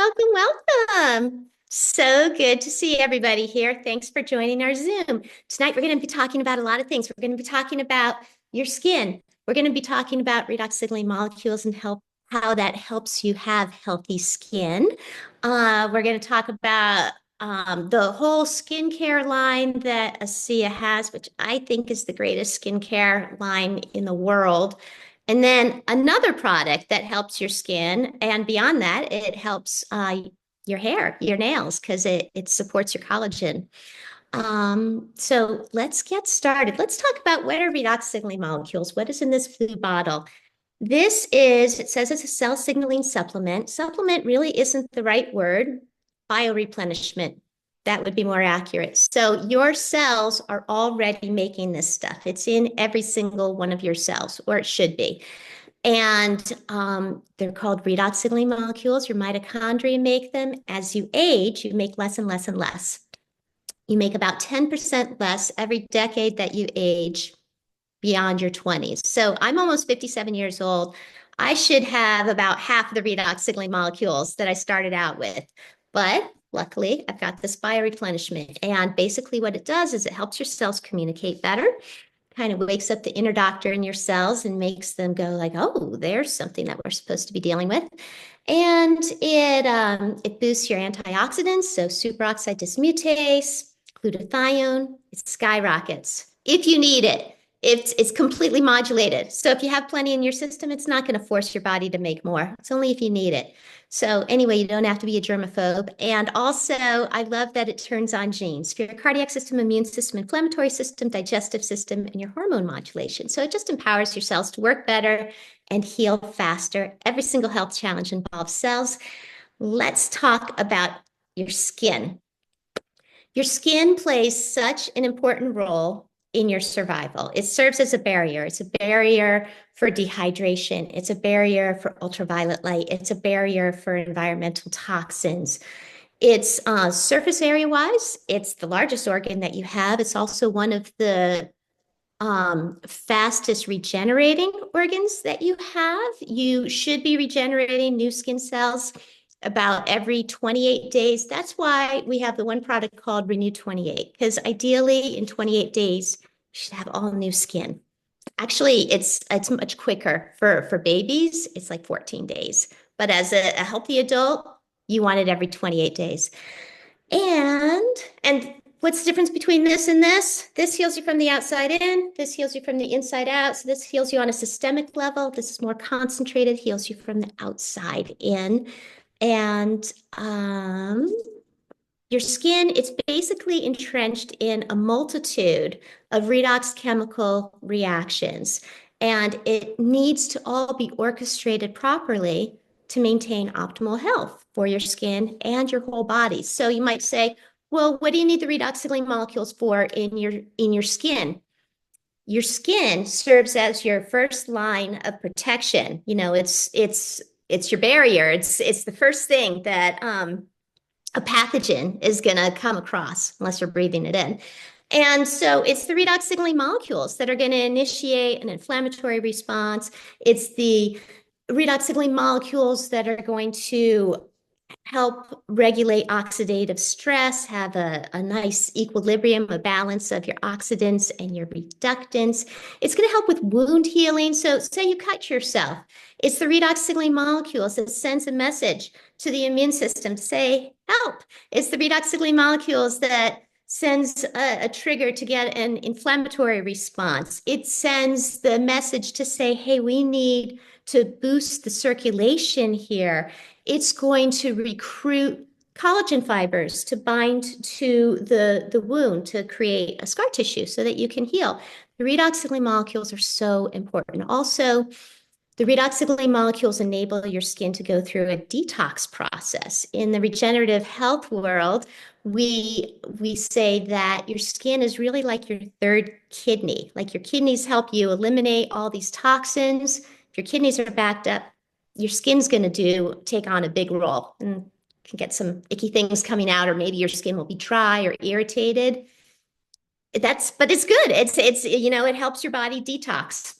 welcome, welcome. So good to see everybody here. Thanks for joining our Zoom. Tonight, we're going to be talking about a lot of things. We're going to be talking about your skin. We're going to be talking about redox signaling molecules and how that helps you have healthy skin. We're going to talk about the whole skincare line that Asea has, which I think is the greatest skincare line in the world. And then another product that helps your skin, and beyond that, it helps your hair, your nails, because it supports your collagen. So let's get started. Let's talk about what are redox signaling molecules. What is in this blue bottle? It says it's a cell signaling supplement. Supplement really isn't the right word. Bioreplenishment, that would be more accurate. So your cells are already making this stuff. It's in every single one of your cells, or it should be. And they're called redox signaling molecules. Your mitochondria make them. As you age, you make less and less and less. You make about 10% less every decade that you age beyond your 20s. So I'm almost 57 years old. I should have about half of the redox signaling molecules that I started out with. But luckily, I've got this bioreplenishment. And basically what it does is it helps your cells communicate better, kind of wakes up the inner doctor in your cells and makes them go like, oh, there's something that we're supposed to be dealing with. And it boosts your antioxidants, so superoxide dismutase, glutathione, it skyrockets if you need it. It's completely modulated. So if you have plenty in your system, it's not going to force your body to make more. It's only if you need it. So anyway, you don't have to be a germaphobe. And also, I love that it turns on genes for your cardiac system, immune system, inflammatory system, digestive system, and your hormone modulation. So it just empowers your cells to work better and heal faster. Every single health challenge involves cells. Let's talk about your skin. Your skin plays such an important role in your survival. It serves as a barrier. It's a barrier for dehydration. It's a barrier for ultraviolet light. It's a barrier for environmental toxins. It's surface area wise, it's the largest organ that you have. It's also one of the fastest regenerating organs that you have. You should be regenerating new skin cells about every 28 days. That's why we have the one product called Renew 28, because ideally in 28 days, you should have all new skin. Actually, it's much quicker for babies. It's like 14 days. But as a healthy adult, you want it every 28 days. And what's the difference between this and this? This heals you from the outside in. This heals you from the inside out. So this heals you on a systemic level. This is more concentrated, heals you from the outside in. And your skin, it's basically entrenched in a multitude of redox chemical reactions, and it needs to all be orchestrated properly to maintain optimal health for your skin and your whole body. So you might say, well, what do you need the redox signaling molecules for in your skin? Your skin serves as your first line of protection. You know, it's your barrier. It's the first thing that a pathogen is going to come across unless you're breathing it in. And so it's the redox signaling molecules that are going to initiate an inflammatory response. It's the redox signaling molecules that are going to help regulate oxidative stress, have a nice equilibrium, a balance of your oxidants and your reductants. It's going to help with wound healing. So say you cut yourself. It's the redox signaling molecules that sends a message to the immune system to say, help. It's the redox signaling molecules that sends a trigger to get an inflammatory response. It sends the message to say, hey, we need to boost the circulation here. It's going to recruit collagen fibers to bind to the wound to create a scar tissue so that you can heal. The redox signaling molecules are so important. Also, the redox signaling molecules enable your skin to go through a detox process. In the regenerative health world, we say that your skin is really like your third kidney. Like your kidneys help you eliminate all these toxins. If your kidneys are backed up, your skin's going to take on a big role and can get some icky things coming out, or maybe your skin will be dry or irritated. But it's good. It helps your body detox.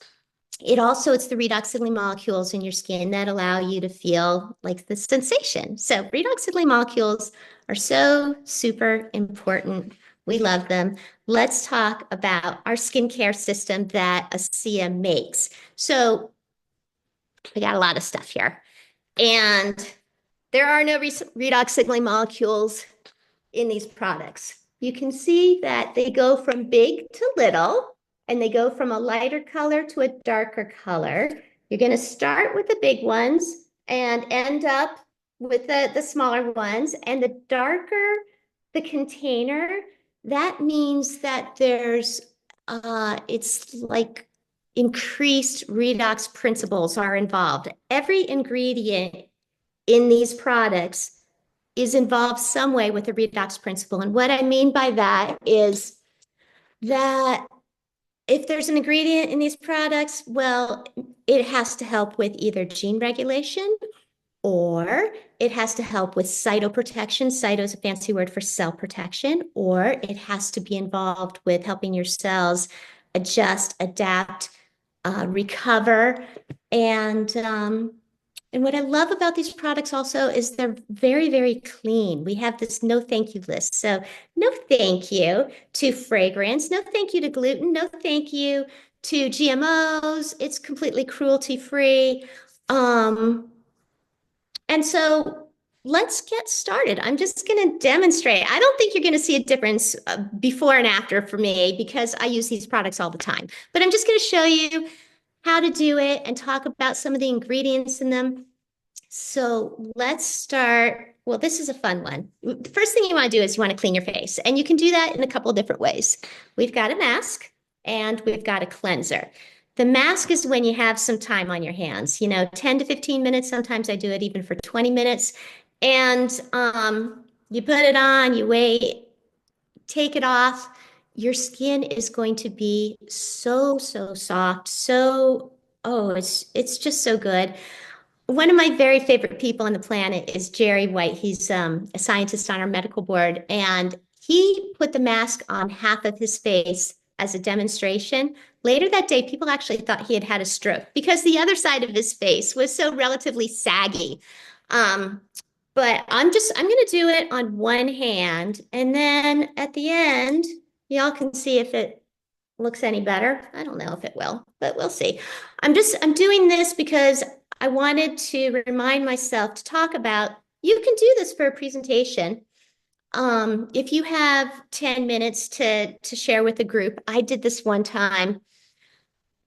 it's the redox signaling molecules in your skin that allow you to feel like the sensation. So redox signaling molecules are so super important. We love them. Let's talk about our skincare system that Asea makes. So we got a lot of stuff here. And there are no redox signaling molecules in these products. You can see that they go from big to little, and they go from a lighter color to a darker color. You're going to start with the big ones and end up with the smaller ones. And the darker the container, that means that it's like increased redox principles are involved. Every ingredient in these products is involved some way with the redox principle. And what I mean by that is that if there's an ingredient in these products, well, it has to help with either gene regulation or it has to help with cytoprotection. Cyto is a fancy word for cell protection, or it has to be involved with helping your cells adjust, adapt, recover. And what I love about these products also is they're very, very clean. We have this no thank you list. So no thank you to fragrance, no thank you to gluten, no thank you to GMOs. It's completely cruelty free. And so let's get started. I'm just going to demonstrate. I don't think you're going to see a difference before and after for me because I use these products all the time. But I'm just going to show you how to do it and talk about some of the ingredients in them. So let's start. Well, this is a fun one. The first thing you want to do is you want to clean your face. And you can do that in a couple of different ways. We've got a mask and we've got a cleanser. The mask is when you have some time on your hands, 10 to 15 minutes. Sometimes I do it even for 20 minutes. And you put it on, you wait, take it off. Your skin is going to be so, so soft. It's just so good. One of my very favorite people on the planet is Jerry White. He's a scientist on our medical board, and he put the mask on half of his face as a demonstration. Later that day, people actually thought he had had a stroke because the other side of his face was so relatively saggy. But I'm going to do it on one hand, and then at the end, y'all can see if it looks any better. I don't know if it will, but we'll see. I'm doing this because I wanted to remind myself to talk about, you can do this for a presentation. If you have 10 minutes to share with a group, I did this one time.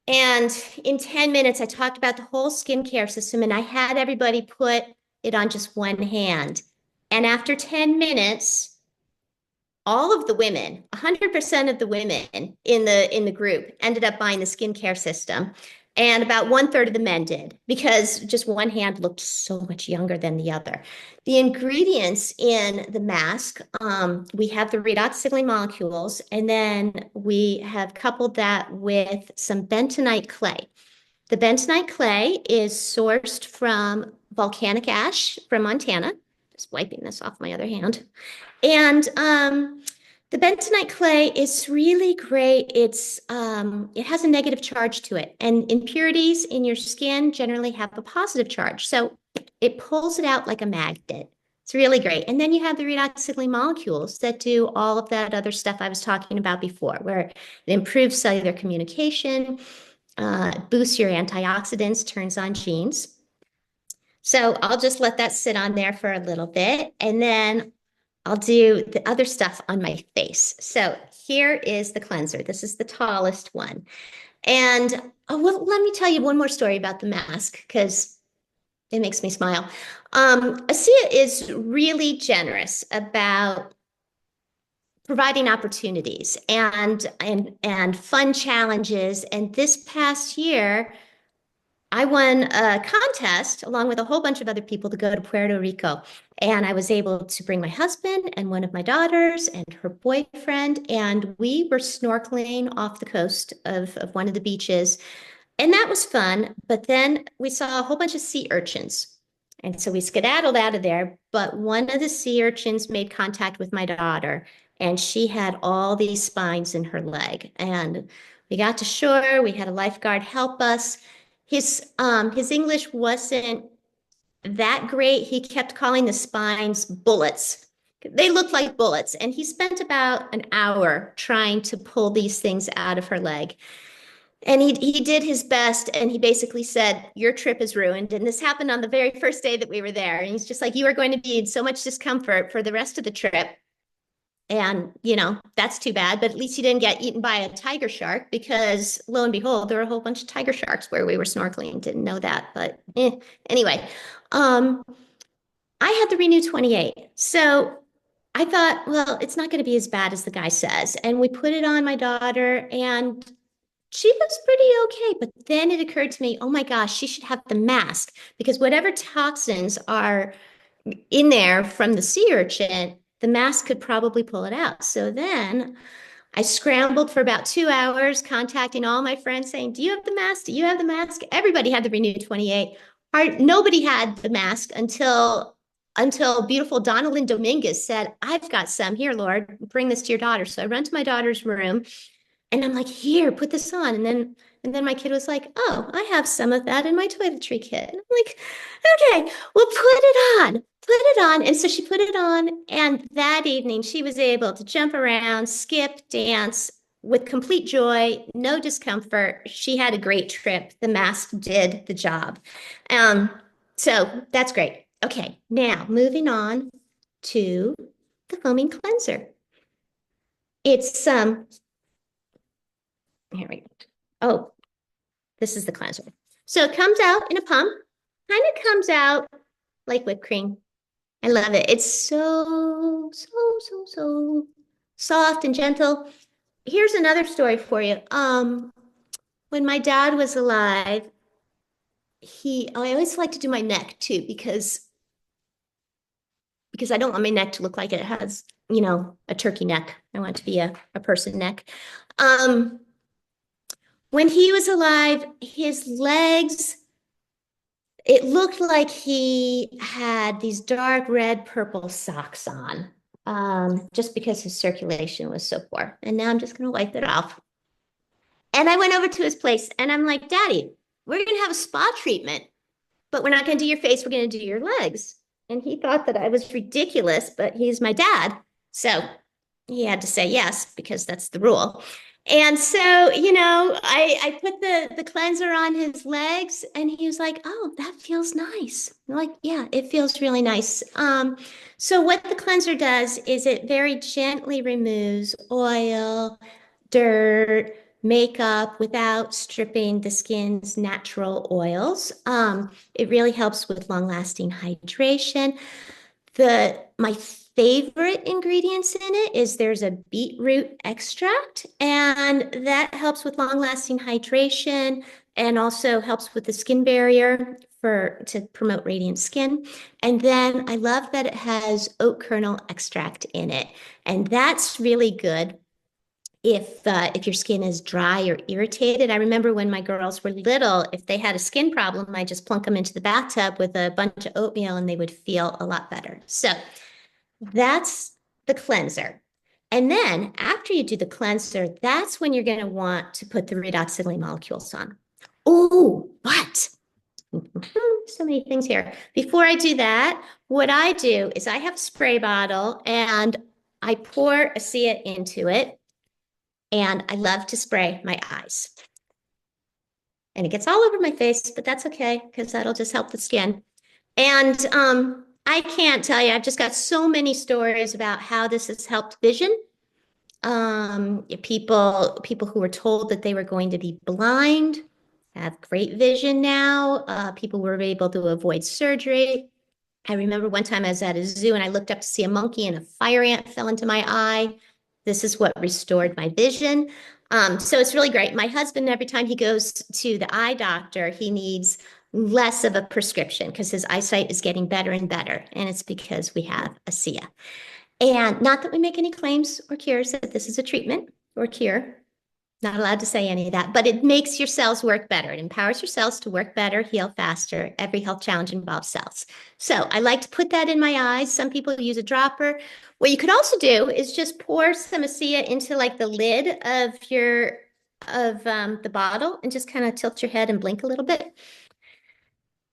And in 10 minutes, I talked about the whole skincare system and I had everybody put it on just one hand. And after 10 minutes, all of the women, 100% of the women in the group ended up buying the skincare system. And about 1/3 of the men did because just one hand looked so much younger than the other. The ingredients in the mask, we have the redox signaling molecules, and then we have coupled that with some bentonite clay. The bentonite clay is sourced from volcanic ash from Montana. Just wiping this off my other hand. And the bentonite clay is really great. It has a negative charge to it, and impurities in your skin generally have a positive charge. So it pulls it out like a magnet. It's really great. And then you have the redox signaling molecules that do all of that other stuff I was talking about before, where it improves cellular communication, boosts your antioxidants, turns on genes. So I'll just let that sit on there for a little bit, and then I'll do the other stuff on my face. So here is the cleanser. This is the tallest one. And well, let me tell you one more story about the mask because it makes me smile. Asea is really generous about providing opportunities and fun challenges. And this past year, I won a contest along with a whole bunch of other people to go to Puerto Rico. And I was able to bring my husband and one of my daughters and her boyfriend. And we were snorkeling off the coast of one of the beaches. And that was fun. But then we saw a whole bunch of sea urchins. And so we skedaddled out of there. But one of the sea urchins made contact with my daughter. And she had all these spines in her leg. And We got to shore. We had a lifeguard help us. His English wasn't that great. He kept calling the spines bullets. They looked like bullets. And he spent about an hour trying to pull these things out of her leg. And he did his best, and he basically said, your trip is ruined. And this happened on the very first day that we were there. And he's just like, you are going to be in so much discomfort for the rest of the trip. And, that's too bad, but at least he didn't get eaten by a tiger shark, because lo and behold, there were a whole bunch of tiger sharks where we were snorkeling. Didn't know that, but anyway, I had the Renew 28. So I thought, well, it's not going to be as bad as the guy says. And we put it on my daughter, and she was pretty okay. But then it occurred to me, oh my gosh, she should have the mask, because whatever toxins are in there from the sea urchin, the mask could probably pull it out. So then I scrambled for about 2 hours, contacting all my friends saying, do you have the mask? Do you have the mask? Everybody had the Renew 28. Nobody had the mask until beautiful Donalyn Dominguez said, I've got some. Here, Lord, bring this to your daughter. So I run to my daughter's room, and I'm like, here, put this on. And then my kid was like, oh, I have some of that in my toiletry kit. And I'm like, okay, well, put it on. Put it on. And so she put it on. And that evening, she was able to jump around, skip, dance with complete joy, no discomfort. She had a great trip. The mask did the job. So that's great. Okay, now moving on to the foaming cleanser. It's here we go. Oh, this is the cleanser. So it comes out in a pump, kind of comes out like whipped cream. I love it. It's so soft and gentle. Here's another story for you. When my dad was alive, I always like to do my neck too, because I don't want my neck to look like it has, a turkey neck. I want it to be a person neck. When he was alive, his legs, it looked like he had these dark red, purple socks on, just because his circulation was so poor. And now I'm just going to wipe it off. And I went over to his place, and I'm like, Daddy, we're going to have a spa treatment, but we're not going to do your face. We're going to do your legs. And he thought that I was ridiculous, but he's my dad. So he had to say yes, because that's the rule. And so, I put the cleanser on his legs, and he was like, oh, that feels nice. I'm like, yeah, it feels really nice. So what the cleanser does is it very gently removes oil, dirt, makeup without stripping the skin's natural oils. It really helps with long-lasting hydration. My favorite ingredients in it is there's a beetroot extract, and that helps with long-lasting hydration and also helps with the skin barrier to promote radiant skin. And then I love that it has oat kernel extract in it, and that's really good if your skin is dry or irritated. I remember when my girls were little, if they had a skin problem, I just plunk them into the bathtub with a bunch of oatmeal, and they would feel a lot better. So that's the cleanser. And then after you do the cleanser, that's when you're going to want to put the redoxy molecules on. Oh, but so many things here. Before I do that, what I do is I have a spray bottle, and I pour Asea into it. And I love to spray my eyes. And it gets all over my face, but that's okay, because that'll just help the skin. And I can't tell you, I've just got so many stories about how this has helped vision. People who were told that they were going to be blind have great vision now. People were able to avoid surgery. I remember one time I was at a zoo, and I looked up to see a monkey, and a fire ant fell into my eye. This is what restored my vision. So it's really great. My husband, every time he goes to the eye doctor, he needs less of a prescription, because his eyesight is getting better and better. And it's because we have Asea. And not that we make any claims or cures that this is a treatment or cure. Not allowed to say any of that, but it makes your cells work better. It empowers your cells to work better, heal faster. Every health challenge involves cells. So I like to put that in my eyes. Some people use a dropper. What you could also do is just pour some Asea into like the lid of your of the bottle and just kind of tilt your head and blink a little bit.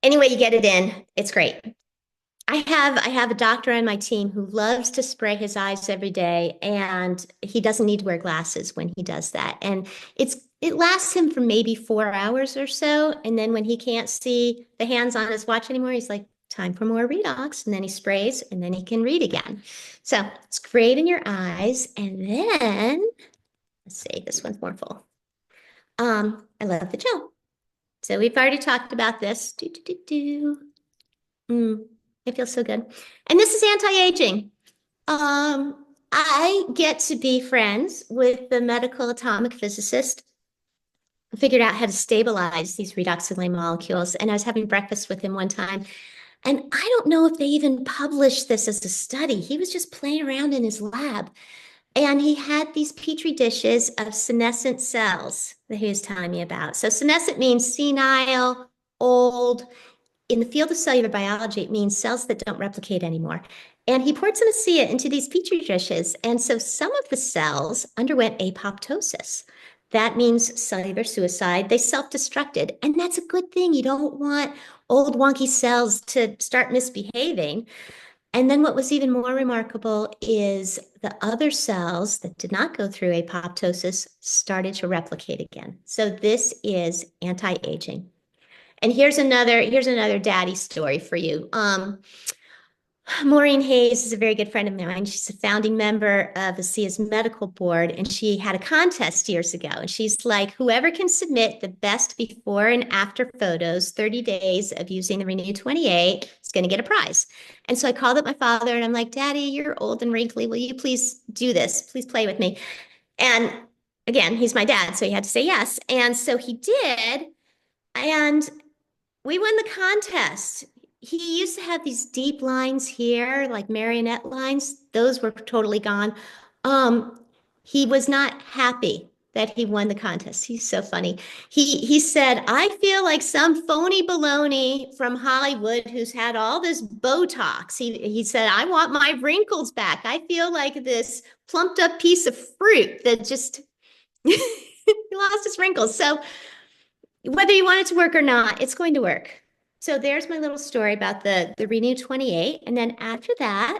Anyway, you get it in, it's great. I have a doctor on my team who loves to spray his eyes every day, and he doesn't need to wear glasses when he does that. And it lasts him for maybe 4 hours or so. And then when he can't see the hands on his watch anymore, he's like, time for more Redox. And then he sprays and then he can read again. So it's great in your eyes. And then let's see, this one's more full. I love the gel. So we've already talked about this. Do, do, do, do. It feels so good. And this is anti-aging. I get to be friends with the medical atomic physicist who figured out how to stabilize these redoxyl molecules. And I was having breakfast with him one time. And I don't know if they even published this as a study. He was just playing around in his lab. And he had these petri dishes of senescent cells that he was telling me about. So senescent means senile, old. In the field of cellular biology, it means cells that don't replicate anymore. And he poured some Asea into these petri dishes. And so some of the cells underwent apoptosis. That means cellular suicide. They self-destructed. And that's a good thing. You don't want old wonky cells to start misbehaving. And then what was even more remarkable is the other cells that did not go through apoptosis started to replicate again. So this is anti-aging. And here's another daddy story for you. Maureen Hayes is a very good friend of mine. She's a founding member of Asea's medical board, and she had a contest years ago. And she's like, whoever can submit the best before and after photos, 30 days of using the Renew 28 is going to get a prize. And so I called up my father and I'm like, Daddy, you're old and wrinkly. Will you please do this? Please play with me. And again, he's my dad, so he had to say yes. And so he did. And we won the contest. He used to have these deep lines here, like marionette lines. Those were totally gone. He was not happy that he won the contest. He's so funny. He said, I feel like some phony baloney from Hollywood who's had all this Botox. He said, I want my wrinkles back. I feel like this plumped up piece of fruit that just lost his wrinkles. So whether you want it to work or not, it's going to work. So there's my little story about the Renew 28. And then after that,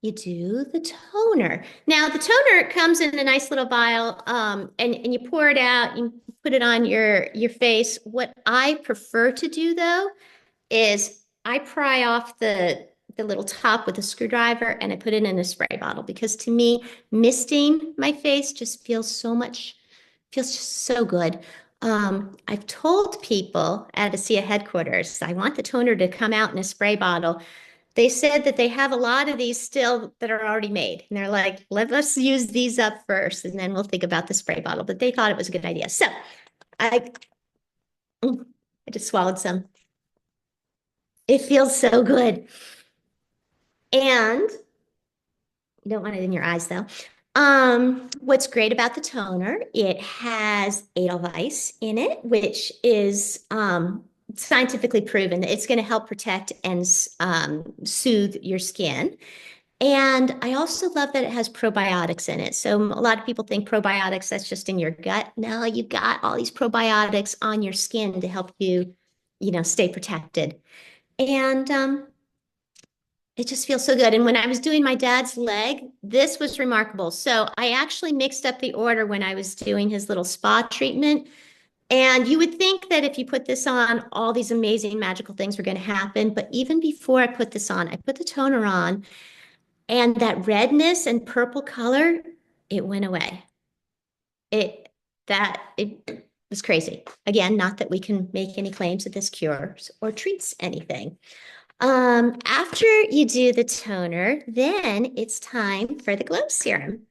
you do the toner. Now, the toner comes in a nice little vial, and you pour it out, you put it on your face. What I prefer to do, though, is I pry off the little top with a screwdriver and I put it in a spray bottle because to me, misting my face just feels just so good. I've told people at Asea headquarters, I want the toner to come out in a spray bottle. They said that they have a lot of these still that are already made. And they're like, let us use these up first, and then we'll think about the spray bottle. But they thought it was a good idea. So I, I just swallowed some. It feels so good. And you don't want it in your eyes though. What's great about the toner, it has Edelweiss in it, which is scientifically proven that it's going to help protect and soothe your skin. And I also love that it has probiotics in it. So a lot of people think probiotics, that's just in your gut. No, you got all these probiotics on your skin to help you, stay protected. And it just feels so good. And when I was doing my dad's leg, this was remarkable. So I actually mixed up the order when I was doing his little spa treatment. And you would think that if you put this on, all these amazing magical things were going to happen. But even before I put this on, I put the toner on, and that redness and purple color, it went away. It was crazy. Again, not that we can make any claims that this cures or treats anything. After you do the toner, then it's time for the glow serum.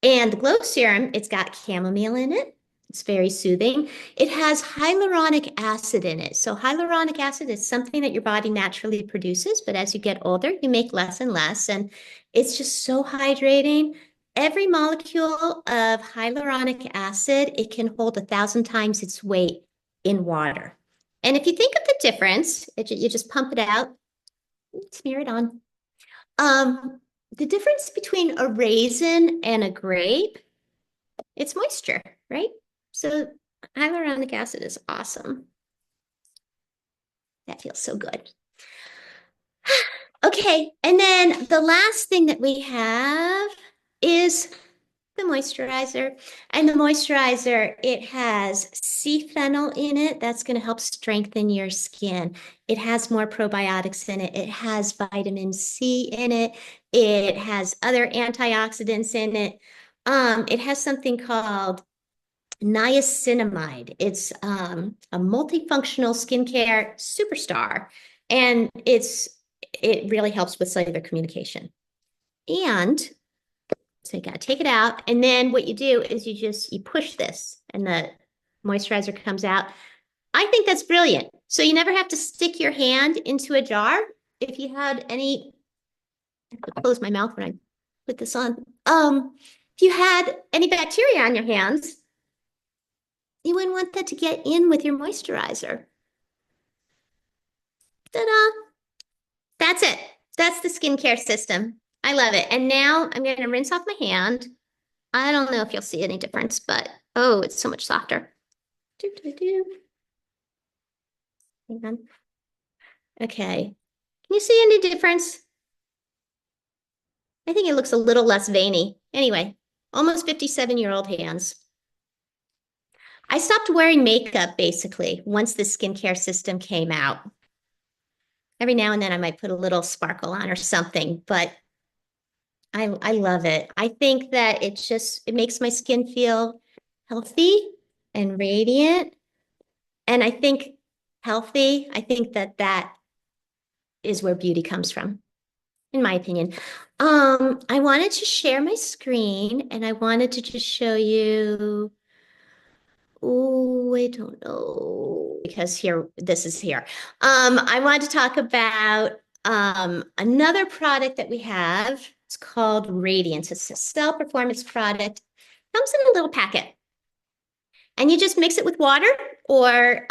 And the glow serum, it's got chamomile in it. It's very soothing. It has hyaluronic acid in it. So hyaluronic acid is something that your body naturally produces, but as you get older, you make less and less. And it's just so hydrating. Every molecule of hyaluronic acid, it can hold 1,000 times its weight in water. And if you think of the difference, you just pump it out, smear it on. The difference between a raisin and a grape It's moisture, right? So hyaluronic acid is awesome. That feels so good. Okay, and then the last thing that we have is the moisturizer. And the moisturizer, it has sea fennel in it. That's going to help strengthen your skin. It has more probiotics in it. It has vitamin C in it. It has other antioxidants in it. It has something called niacinamide. It's a multifunctional skincare superstar, and it really helps with cellular communication. And so you got to take it out, and then what you do is you push this, and the moisturizer comes out. I think that's brilliant. So you never have to stick your hand into a jar. If you had any, I could close my mouth when I put this on. If you had any bacteria on your hands, you wouldn't want that to get in with your moisturizer. Ta-da! That's it. That's the skincare system. I love it. And now I'm going to rinse off my hand. I don't know if you'll see any difference, but oh, it's so much softer. Hang on. Okay. Can you see any difference? I think it looks a little less veiny. Anyway, almost 57-year-old hands. I stopped wearing makeup basically once the skincare system came out. Every now and then I might put a little sparkle on or something, but I love it. I think that it makes my skin feel healthy and radiant. And I think that is where beauty comes from, in my opinion. I wanted to share my screen and I wanted to just show you. Oh, I don't know, because this is here. I wanted to talk about another product that we have. It's called Radiance. It's a cell performance product. Comes in a little packet. And you just mix it with water or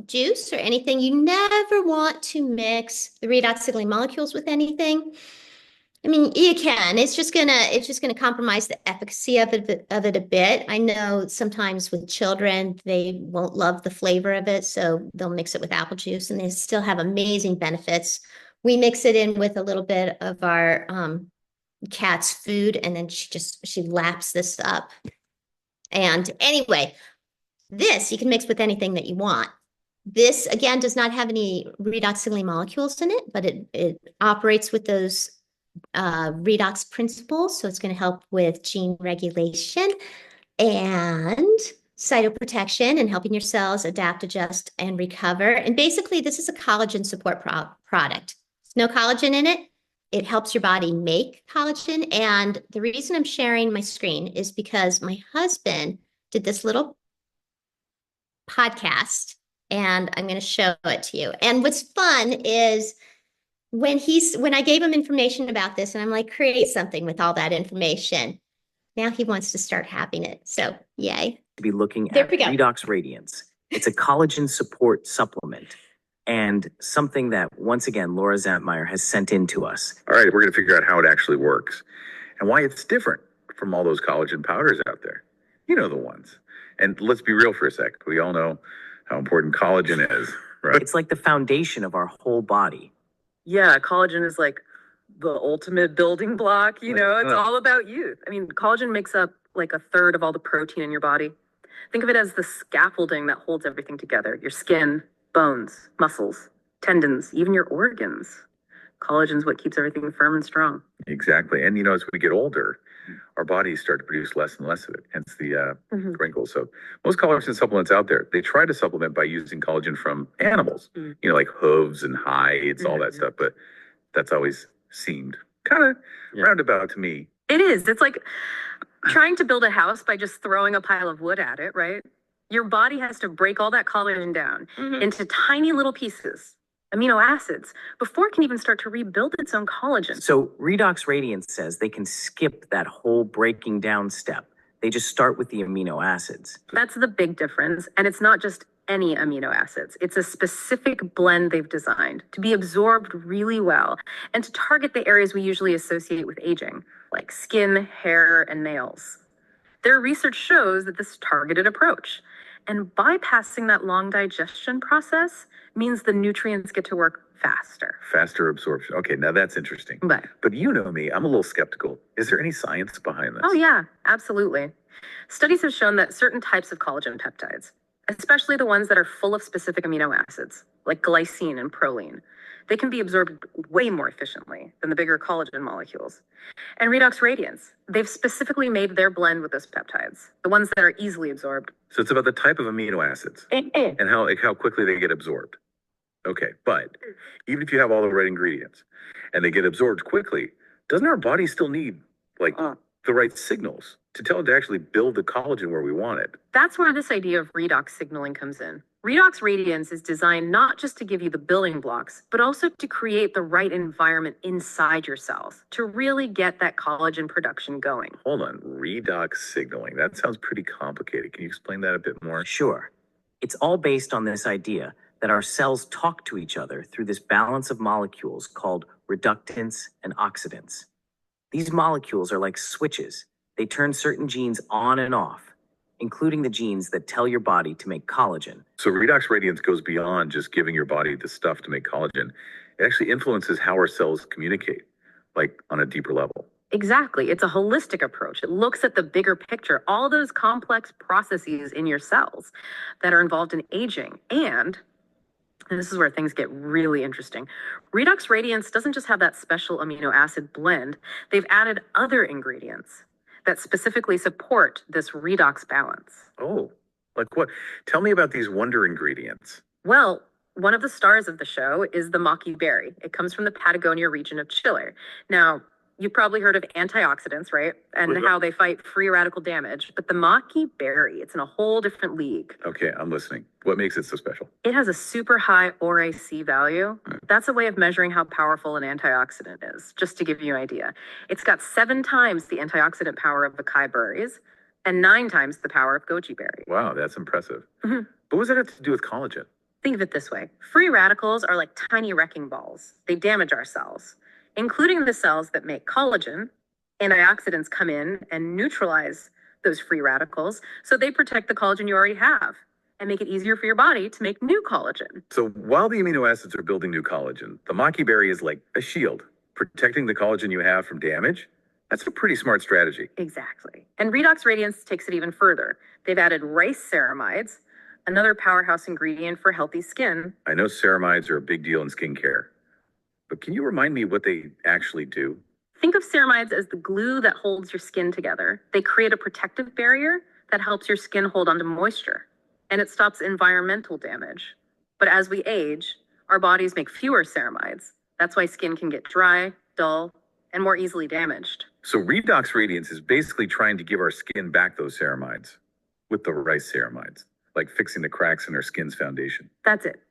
juice or anything. You never want to mix the redox signaling molecules with anything. I mean, you can. It's just gonna compromise the efficacy of it a bit. I know sometimes with children, they won't love the flavor of it, so they'll mix it with apple juice, and they still have amazing benefits. We mix it in with a little bit of our cat's food, and then she laps this up. And anyway, this you can mix with anything that you want. This again does not have any redox signaling molecules in it, but it operates with those redox principles. So it's going to help with gene regulation and cytoprotection and helping your cells adapt, adjust, and recover. And basically, this is a collagen support product. There's no collagen in it. It helps your body make collagen. And the reason I'm sharing my screen is because my husband did this little podcast, and I'm going to show it to you. And what's fun is when I gave him information about this, and I'm like, create something with all that information. Now he wants to start having it. So yay. To be looking at RedoxRadiance. It's a collagen support supplement and something that, once again, Laura Zantmeyer has sent in to us. All right, we're going to figure out how it actually works and why it's different from all those collagen powders out there. You know the ones. And let's be real for a sec. We all know how important collagen is, right? It's like the foundation of our whole body. Yeah, collagen is like the ultimate building block, you know, it's all about youth. I mean, collagen makes up like a third of all the protein in your body. Think of it as the scaffolding that holds everything together. Your skin, bones, muscles, tendons, even your organs. Collagen's what keeps everything firm and strong. Exactly. And, you know, as we get older, our bodies start to produce less and less of it, hence the wrinkles. So most collagen supplements out there, they try to supplement by using collagen from animals, you know, like hooves and hides, all that stuff. But that's always seemed kind of roundabout to me. It is. It's like trying to build a house by just throwing a pile of wood at it, right? Your body has to break all that collagen down into tiny little pieces, amino acids, before it can even start to rebuild its own collagen. So RedoxRadiance says they can skip that whole breaking down step. They just start with the amino acids. That's the big difference. And it's not just any amino acids. It's a specific blend they've designed to be absorbed really well and to target the areas we usually associate with aging, like skin, hair, and nails. Their research shows that this targeted approach and bypassing that long digestion process means the nutrients get to work faster. Faster absorption. Okay, now that's interesting. But you know me, I'm a little skeptical. Is there any science behind this? Oh, yeah, absolutely. Studies have shown that certain types of collagen peptides, especially the ones that are full of specific amino acids, like glycine and proline, they can be absorbed way more efficiently than the bigger collagen molecules. And RedoxRadiance, they've specifically made their blend with those peptides, the ones that are easily absorbed. So it's about the type of amino acids and how quickly they get absorbed. Okay, but even if you have all the right ingredients and they get absorbed quickly, doesn't our body still need the right signals to tell it to actually build the collagen where we want it? That's where this idea of redox signaling comes in. RedoxRadiance is designed not just to give you the building blocks, but also to create the right environment inside your cells to really get that collagen production going. Hold on, redox signaling. That sounds pretty complicated. Can you explain that a bit more? Sure. It's all based on this idea that our cells talk to each other through this balance of molecules called reductants and oxidants. These molecules are like switches. They turn certain genes on and off, including the genes that tell your body to make collagen. So RedoxRadiance goes beyond just giving your body the stuff to make collagen. It actually influences how our cells communicate, like on a deeper level. Exactly. It's a holistic approach. It looks at the bigger picture, all those complex processes in your cells that are involved in aging. And this is where things get really interesting. RedoxRadiance doesn't just have that special amino acid blend. They've added other ingredients that specifically support this redox balance. Oh, like what? Tell me about these wonder ingredients. Well, one of the stars of the show is the maqui berry. It comes from the Patagonia region of Chile. Now, you've probably heard of antioxidants, right? And how they fight free radical damage. But the maqui berry, it's in a whole different league. Okay, I'm listening. What makes it so special? It has a super high ORAC value. That's a way of measuring how powerful an antioxidant is, just to give you an idea. It's got 7 times the antioxidant power of acai berries and 9 times the power of goji berry. Wow, that's impressive. But what does that have to do with collagen? Think of it this way. Free radicals are like tiny wrecking balls. They damage our cells, including the cells that make collagen. Antioxidants come in and neutralize those free radicals, so they protect the collagen you already have and make it easier for your body to make new collagen. So while the amino acids are building new collagen, the maqui berry is like a shield, protecting the collagen you have from damage. That's a pretty smart strategy. Exactly. And RedoxRadiance takes it even further. They've added rice ceramides, another powerhouse ingredient for healthy skin. I know ceramides are a big deal in skincare, but can you remind me what they actually do? Think of ceramides as the glue that holds your skin together. They create a protective barrier that helps your skin hold onto moisture, and it stops environmental damage. But as we age, our bodies make fewer ceramides. That's why skin can get dry, dull, and more easily damaged. So RedoxRadiance is basically trying to give our skin back those ceramides with the rice ceramides, like fixing the cracks in our skin's foundation. That's it.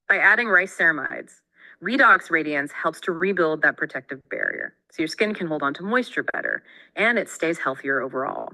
By adding rice ceramides, RedoxRadiance helps to rebuild that protective barrier so your skin can hold on to moisture better and it stays healthier overall.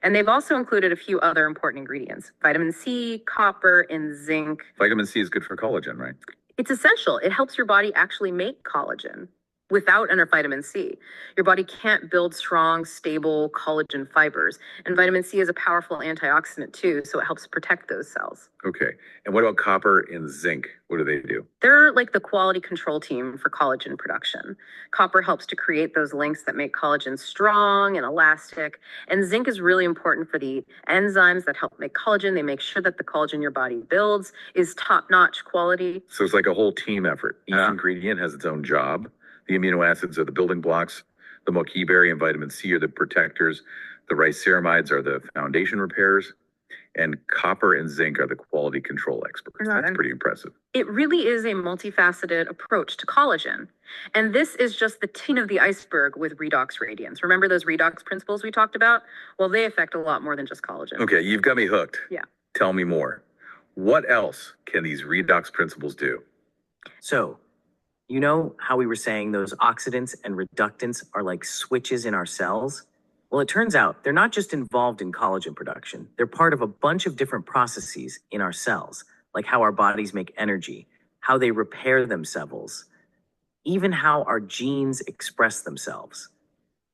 And they've also included a few other important ingredients: vitamin C, copper, and zinc. Vitamin C is good for collagen, right? It's essential. It helps your body actually make collagen. Without enough vitamin C, your body can't build strong, stable collagen fibers. And vitamin C is a powerful antioxidant too, so it helps protect those cells. Okay. And what about copper and zinc? What do they do? They're like the quality control team for collagen production. Copper helps to create those links that make collagen strong and elastic. And zinc is really important for the enzymes that help make collagen. They make sure that the collagen your body builds is top-notch quality. So it's like a whole team effort. Each ingredient has its own job. The amino acids are the building blocks. The maqui berry and vitamin C are the protectors. The rice ceramides are the foundation repairers. And copper and zinc are the quality control experts. That's pretty impressive. It really is a multifaceted approach to collagen. And this is just the tip of the iceberg with RedoxRadiance. Remember those redox principles we talked about? Well, they affect a lot more than just collagen. Okay, you've got me hooked. Yeah. Tell me more. What else can these redox principles do? So, you know how we were saying those oxidants and reductants are like switches in our cells? Well, it turns out they're not just involved in collagen production. They're part of a bunch of different processes in our cells, like how our bodies make energy, how they repair themselves, even how our genes express themselves.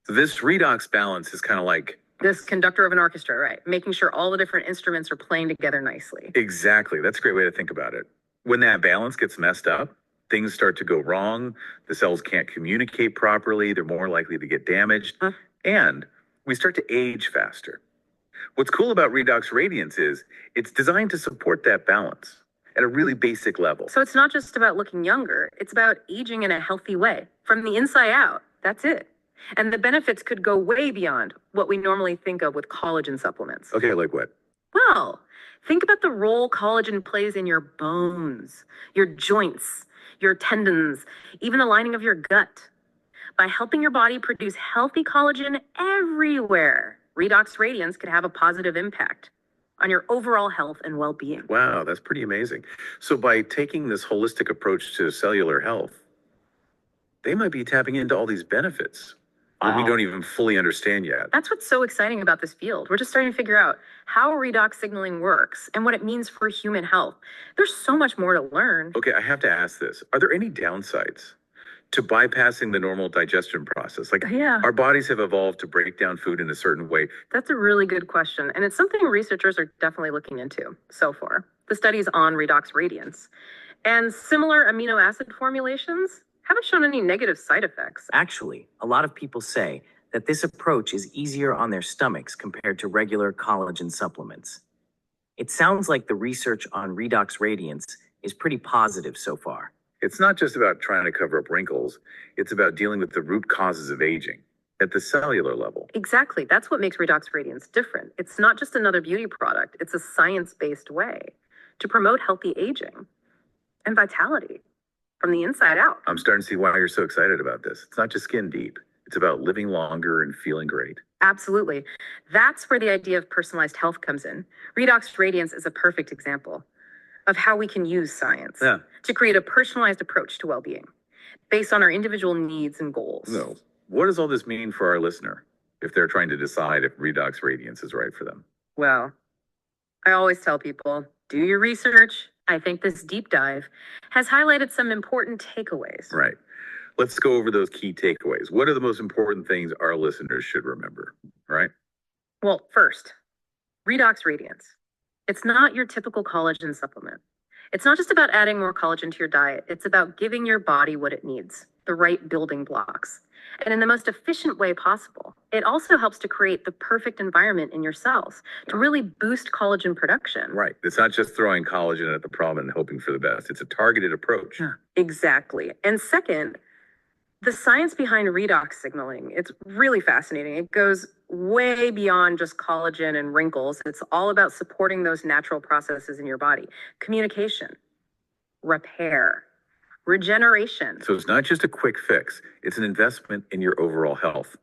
So this redox balance is kind of like This conductor of an orchestra, right? Making sure all the different instruments are playing together nicely. Exactly. That's a great way to think about it. When that balance gets messed up, things start to go wrong. The cells can't communicate properly. They're more likely to get damaged. And we start to age faster. What's cool about Redox Radiance is it's designed to support that balance at a really basic level. So it's not just about looking younger, it's about aging in a healthy way, from the inside out. That's it. And the benefits could go way beyond what we normally think of with collagen supplements. Okay, like what? Well, think about the role collagen plays in your bones, your joints, your tendons, even the lining of your gut. By helping your body produce healthy collagen everywhere, Redox Radiance could have a positive impact on your overall health and well-being. Wow, that's pretty amazing. So by taking this holistic approach to cellular health, they might be tapping into all these benefits that we don't even fully understand yet. That's what's so exciting about this field. We're just starting to figure out how redox signaling works and what it means for human health. There's so much more to learn. Okay, I have to ask this. Are there any downsides to bypassing the normal digestion process? Like, Yeah. our bodies have evolved to break down food in a certain way. That's a really good question, and it's something researchers are definitely looking into so far. The studies on RedoxRadiance and similar amino acid formulations haven't shown any negative side effects. Actually, a lot of people say that this approach is easier on their stomachs compared to regular collagen supplements. It sounds like the research on Redox Radiance is pretty positive so far. It's not just about trying to cover up wrinkles. It's about dealing with the root causes of aging at the cellular level. Exactly. That's what makes RedoxRadiance different. It's not just another beauty product. It's a science-based way to promote healthy aging and vitality from the inside out. I'm starting to see why you're so excited about this. It's not just skin deep. It's about living longer and feeling great. Absolutely. That's where the idea of personalized health comes in. Redox Radiance is a perfect example of how we can use science to create a personalized approach to well-being based on our individual needs and goals. So, what does all this mean for our listener if they're trying to decide if Redox Radiance is right for them? Well, I always tell people, do your research. I think this deep dive has highlighted some important takeaways. Right. Let's go over those key takeaways. What are the most important things our listeners should remember? Right? Well, first, Redox Radiance. It's not your typical collagen supplement. It's not just about adding more collagen to your diet. It's about giving your body what it needs, the right building blocks, and in the most efficient way possible. It also helps to create the perfect environment in your cells to really boost collagen production. Right. It's not just throwing collagen at the problem and hoping for the best. It's a targeted approach. Exactly. And second, the science behind redox signaling, it's really fascinating. It goes way beyond just collagen and wrinkles. It's all about supporting those natural processes in your body. Communication, repair, regeneration. So it's not just a quick fix. It's an investment in your overall health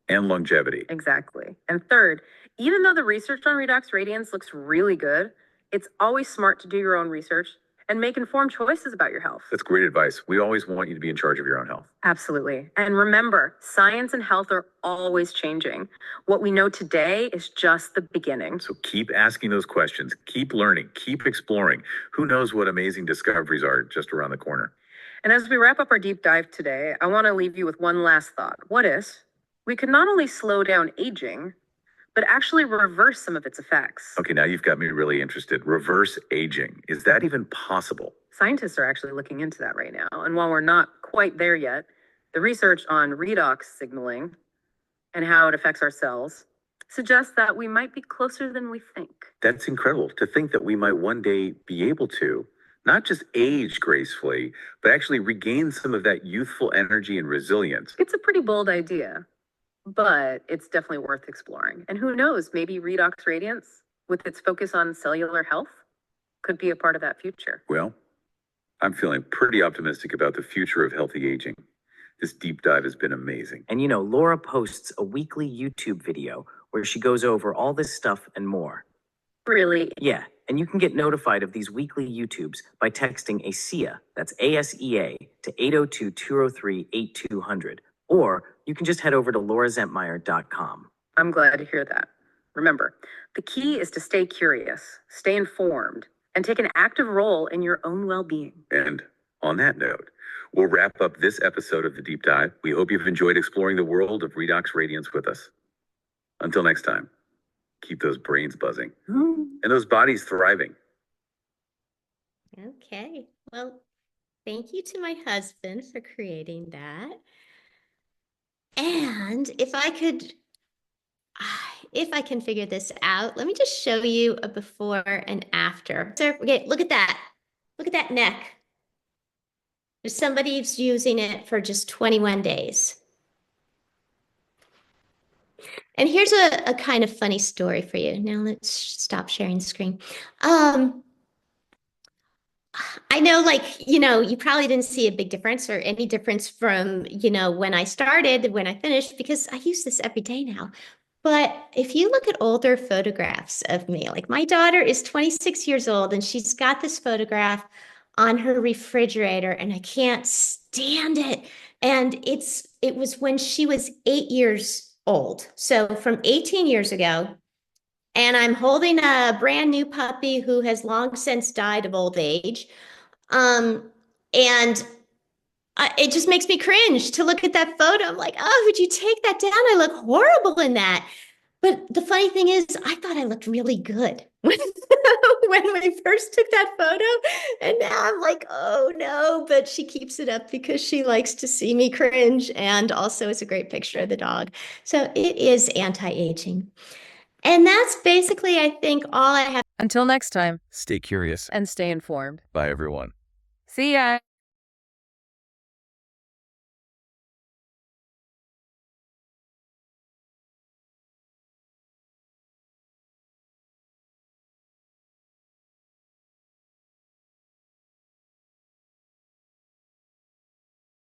and longevity. Exactly. And third, even though the research on Redox Radiance looks really good, it's always smart to do your own research and make informed choices about your health. That's great advice. We always want you to be in charge of your own health. Absolutely. And remember, science and health are always changing. What we know today is just the beginning. So keep asking those questions, keep learning, keep exploring. Who knows what amazing discoveries are just around the corner. And as we wrap up our deep dive today, I want to leave you with one last thought. What if we could not only slow down aging, but actually reverse some of its effects? Okay, now you've got me really interested. Reverse aging. Is that even possible? Scientists are actually looking into that right now. And while we're not quite there yet, the research on redox signaling and how it affects our cells suggests that we might be closer than we think. That's incredible to think that we might one day be able to not just age gracefully, but actually regain some of that youthful energy and resilience. It's a pretty bold idea, but it's definitely worth exploring. And who knows, maybe Redox Radiance, with its focus on cellular health, could be a part of that future. Well, I'm feeling pretty optimistic about the future of healthy aging. This deep dive has been amazing. And you know, Laura posts a weekly YouTube video where she goes over all this stuff and more. Really? Yeah, and you can get notified of these weekly YouTubes by texting ASEA, that's ASEA, to 802-203-8200. Or you can just head over to laurazentmeyer.com. I'm glad to hear that. Remember, the key is to stay curious, stay informed, and take an active role in your own well-being. And on that note, we'll wrap up this episode of the deep dive. We hope you've enjoyed exploring the world of Redox Radiance with us. Until next time, keep those brains buzzing and those bodies thriving. Okay. Well, thank you to my husband for creating that. And if I can figure this out, let me just show you a before and after. So, okay, look at that. Look at that neck. Somebody's using it for just 21 days. And here's a kind of funny story for you. Now let's stop sharing the screen. I know, like, you probably didn't see a big difference or any difference from, when I started, when I finished, because I use this every day now. But if you look at older photographs of me, like my daughter is 26 years old and she's got this photograph on her refrigerator and I can't stand it. And it was when she was 8 years old. So from 18 years ago, and I'm holding a brand new puppy who has long since died of old age. And it just makes me cringe to look at that photo. I'm like, oh, would you take that down? I look horrible in that. But the funny thing is, I thought I looked really good when we first took that photo. And now I'm like, oh no, but she keeps it up because she likes to see me cringe. And also it's a great picture of the dog. So it is anti-aging. And that's basically, I think, all I have. Until next time, Stay curious. and stay informed. Bye, everyone. See ya.